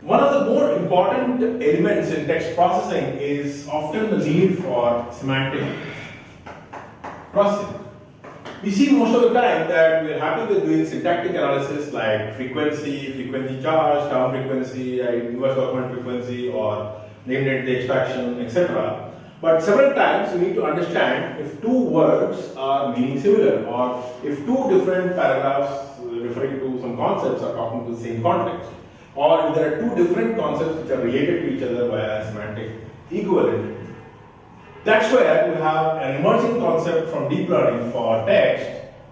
One of the more important elements in text processing is often the need for semantic processing. We see most of the time that we are happy with doing syntactic analysis like frequency charge, term frequency, inverse document frequency, or named entity extraction, etc. But several times we need to understand if two words are meaning similar, or if two different paragraphs referring to some concepts are talking to the same context, or if there are two different concepts which are related to each other via semantic equivalent. That's where we have an emerging concept from deep learning for text,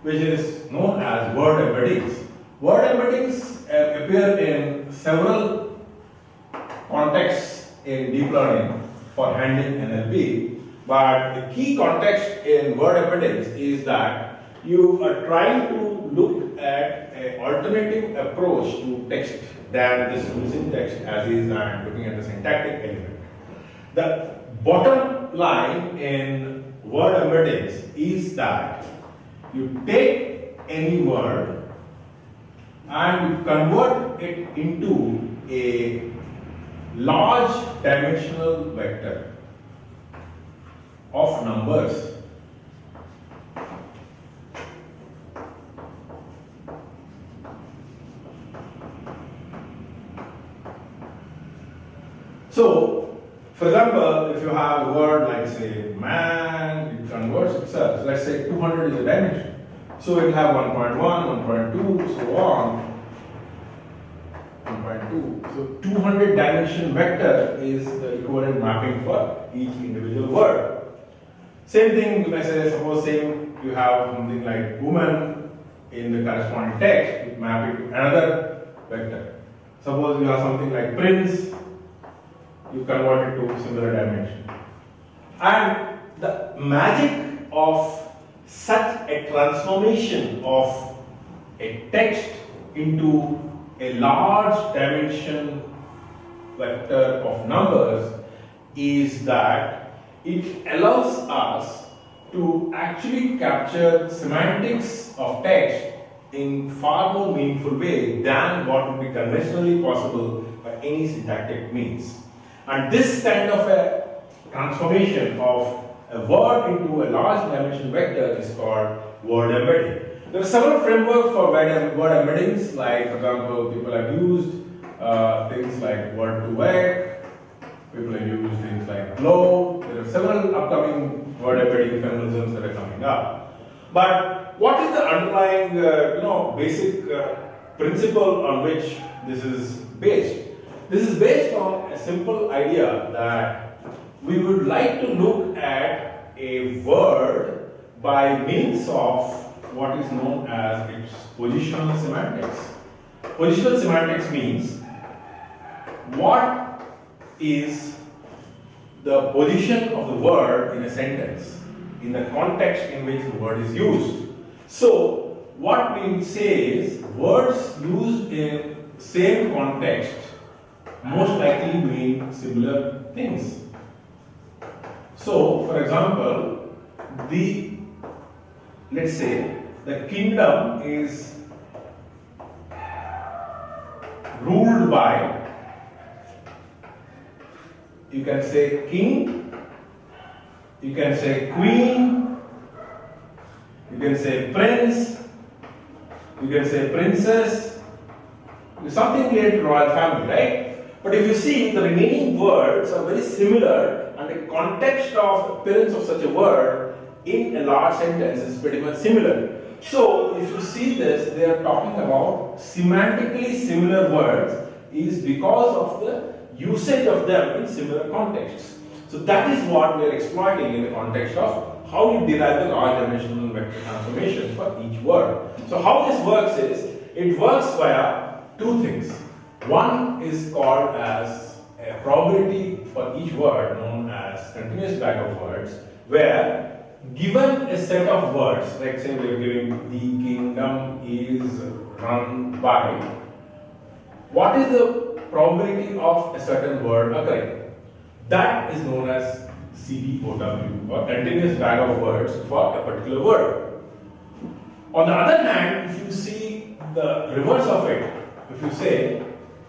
which is known as word embeddings. Word embeddings appear in several contexts in deep learning for handling NLP, but the key context in word embeddings is that you are trying to look at an alternative approach to text than just using text as is and looking at the syntactic element. The bottom line in word embeddings is that you take any word and you convert it into a large dimensional vector of numbers. So, for example, if you have a word like say man, it converts itself. So let's say 200 is a dimension. So it will have 1.1, 1.2, so on. 1.2. So 200 dimension vector is the equivalent mapping for each individual word. Same thing, let's say suppose you have something like woman in the corresponding text, you map it to another vector. Suppose you have something like prince, you convert it to similar dimension. And the magic of such a transformation of a text into a large dimension vector of numbers is that it allows us to actually capture semantics of text in far more meaningful way than what would be conventionally possible by any syntactic means. And this kind of a transformation of a word into a large dimension vector is called word embedding. There are several frameworks for word embeddings, like for example, people have used things like word2vec, people have used things like glow. There are several upcoming word embedding mechanisms that are coming up. But what is the underlying basic principle on which this is based? This is based on a simple idea that we would like to look at a word by means of what is known as its positional semantics. Positional semantics means what is the position of the word in a sentence, in the context in which the word is used. So, what we say is words used in same context most likely mean similar things. So, for example, let's say the kingdom is ruled by, you can say king, you can say queen, you can say prince, you can say princess, something related to royal family, right? But if you see, the remaining words are very similar, and the context of appearance of such a word in a large sentence is pretty much similar. So, if you see this, they are talking about semantically similar words is because of the usage of them in similar contexts. So, that is what we are exploiting in the context of how you derive the large dimensional vector transformations for each word. So, how this works is, it works via two things. One is called as a probability for each word, known as continuous bag of words, where given a set of words, like say we are giving the kingdom is run by, what is the probability of a certain word occurring? That is known as CBOW, or continuous bag of words for a particular word. On the other hand, if you see the reverse of it, if you say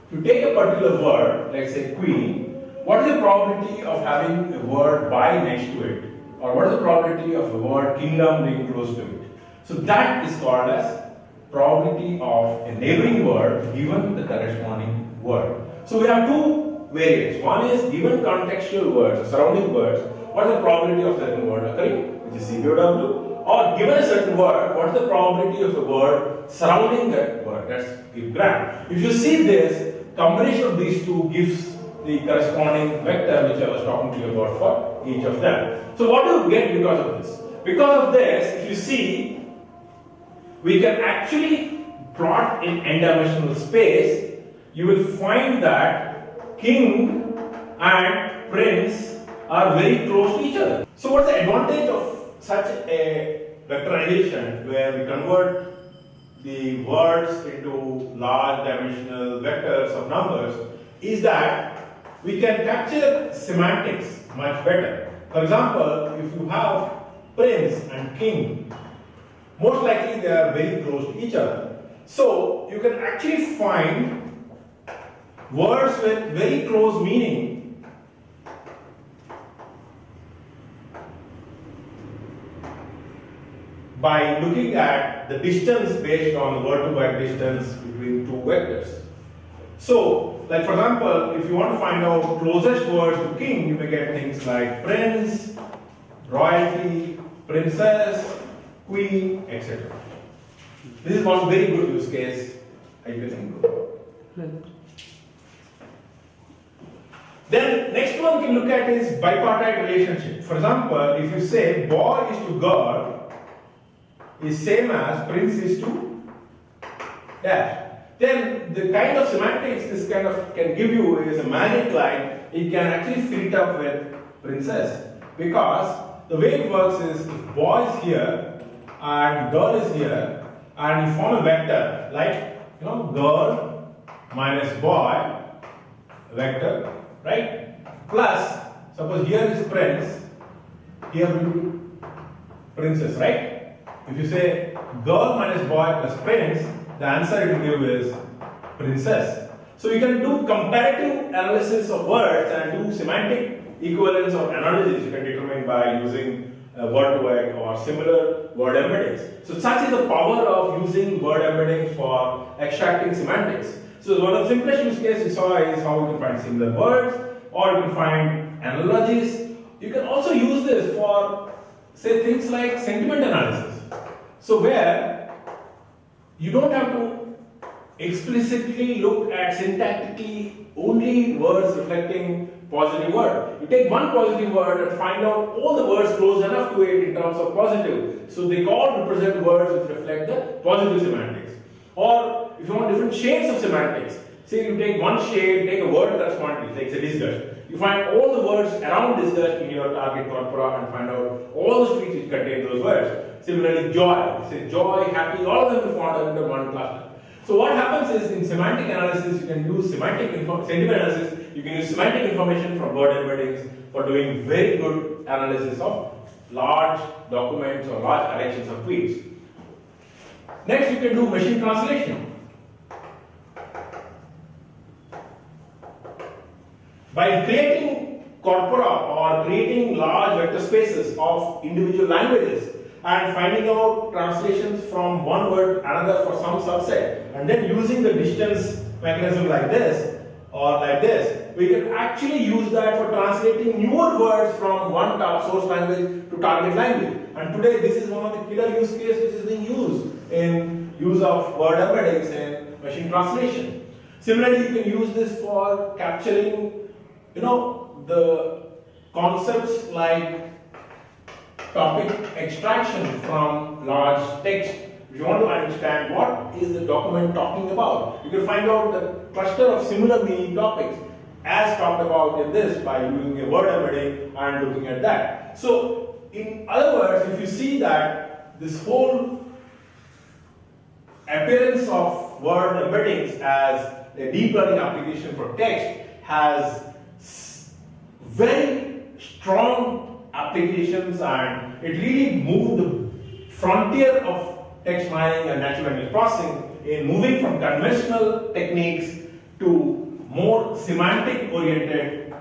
If you take a particular word, let's say queen, what is the probability of having a word by next to it? Or what is the probability of the word kingdom being close to it? So that is called as probability of a neighboring word given the corresponding word. So we have two variants. One is given contextual words, surrounding words, what is the probability of certain word occurring, which is CBOW, or given a certain word, what is the probability of the word surrounding that word, that's give gram. If you see this, combination of these two gives the corresponding vector which I was talking to you about for each of them. So what do you get because of this? Because of this, if you see, we can actually plot in n-dimensional space, you will find that king and prince are very close to each other. So what's the advantage of such a vectorization where we convert the words into large dimensional vectors of numbers is that we can capture semantics much better. For example, if you have prince and king, most likely they are very close to each other. So you can actually find words with very close meaning by looking at the distance based on the word-to-word distance between two vectors. So, like for example, if you want to find out closest words to king, you may get things like prince, royalty, princess, queen, etc. This is one very good use case I can think of. Then next one we can look at is bipartite relationship. For example, if you say boy is to girl is same as prince is to dash, then the kind of semantics this kind of can give you is a magic line. It can actually fill it up with princess, because the way it works is if boy is here and girl is here and you form a vector like girl minus boy vector, right? Plus suppose here is prince, here will be princess, right? If you say girl minus boy plus prince, the answer it will give is princess. So you can do comparative analysis of words and do semantic equivalence or analogies you can determine by using word-to-word or similar word embeddings. So such is the power of using word embeddings for extracting semantics. So one of the simplest use cases we saw is how you can find similar words, or you can find analogies. You can also use this for, say, things like sentiment analysis. So where you don't have to explicitly look at syntactically only words reflecting positive word. You take one positive word and find out all the words close enough to it in terms of positive. So they all represent words which reflect the positive semantics. Or if you want different shades of semantics, say you take one shade, take a word corresponding, like say disgust. You find all the words around disgust in your target corpora and find out all the streets which contain those words. Similarly, joy, say joy, happy, all of them are found under one cluster. So what happens is in semantic analysis, you can use sentiment analysis, you can use semantic information from word embeddings for doing very good analysis of large documents or large collections of tweets. Next, you can do machine translation. By creating corpora or creating large vector spaces of individual languages and finding out translations from one word to another for some subset, and then using the distance mechanism like this or like this, we can actually use that for translating newer words from one source language to target language. And today this is one of the killer use cases which is being used in use of word embeddings and machine translation. Similarly, you can use this for capturing the concepts like topic extraction from large text. If you want to understand what is the document talking about, you can find out the cluster of similar meaning topics as talked about in this by using a word embedding and looking at that. So in other words, if you see that this whole appearance of word embeddings as a deep learning application for text has very strong applications, and it really moved the frontier of text mining and natural language processing in moving from conventional techniques to more semantic oriented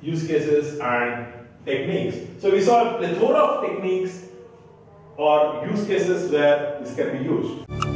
use cases and techniques. So we saw a plethora of techniques or use cases where this can be used.